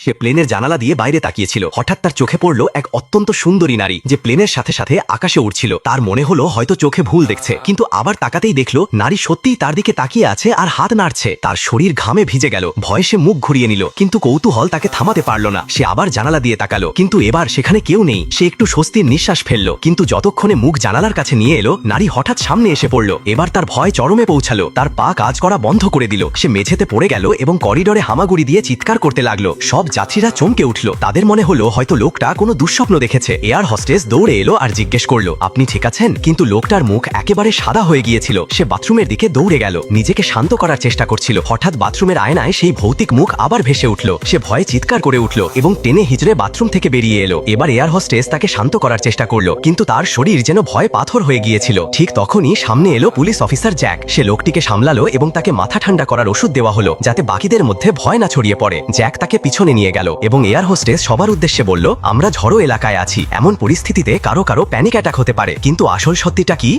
সে প্লেনের জানালা দিয়ে বাইরে তাকিয়েছিল। হঠাৎ তার চোখে পড়ল এক অত্যন্ত সুন্দরী নারী, যে প্লেনের সাথে সাথে আকাশে উড়ছিল। তার মনে হলো হয়তো চোখে ভুল দেখছে, কিন্তু আবার তাকাতেই দেখলো নারী সত্যিই তার দিকে তাকিয়ে আছে আর হাত নাড়ছে। তার শরীর ঘামে ভিজে গেল। ভয়ে সে মুখ ঘুরিয়ে নিল, কিন্তু কৌতূহল তাকে থামাতে পারল না। সে আবার জানালা দিয়ে তাকালো, কিন্তু এবার সেখানে কেউ নেই। সে একটু স্বস্তির নিঃশ্বাস ফেলল, কিন্তু যতক্ষণে মুখ জানালার কাছে নিয়ে এলো, নারী হঠাৎ সামনে এসে পড়ল। এবার তার ভয় চরমে পৌঁছালো। তার পা কাজ করা বন্ধ করে দিল। সে মেঝেতে পড়ে গেল এবং করিডোরে হামাগুড়ি দিয়ে চিৎকার করতে লাগলো। সব যাত্রীরা চমকে উঠল। তাদের মনে হলো হয়তো লোকটা কোনো দুঃস্বপ্ন দেখেছে। এয়ার হোস্টেস দৌড়ে এলো আর জিজ্ঞেস করলো, আপনি ঠিক আছেন? কিন্তু লোকটার মুখ একেবারে সাদা হয়ে গিয়েছিল। সে বাথরুমের দিকে দৌড়ে গেল, নিজেকে শান্ত করার চেষ্টা করছিল। হঠাৎ বাথরুমের আয়নায় সেই ভৌতিক মুখ আবার ভেসে উঠল। সে ভয়ে চিৎকার করে উঠল এবং টেনে হিজড়ে বাথরুম থেকে বেরিয়ে এলো। এবার এয়ার হোস্টেস তাকে শান্ত করার চেষ্টা করলো, কিন্তু তার শরীর যেন ভয়ে পাথর হয়ে গিয়েছিল। ঠিক তখনই সামনে এলো পুলিশ অফিসার জ্যাক। সে লোকটিকে সামলালো এবং তাকে মাথা ঠান্ডা করার ওষুধ দেওয়া হলো, যাতে বাকিদের মধ্যে ভয় না ছড়িয়ে পড়ে। জ্যাক তাকে পিছনে নিয়ে গেল এবং এয়ার হোস্টেস সবার উদ্দেশ্যে বলল, আমরা ঝড়ো এলাকায় আছি। এমন পরিস্থিতিতে কারো কারো প্যানিক অ্যাটাক হতে পারে, কিন্তু আসল সত্যিটা কি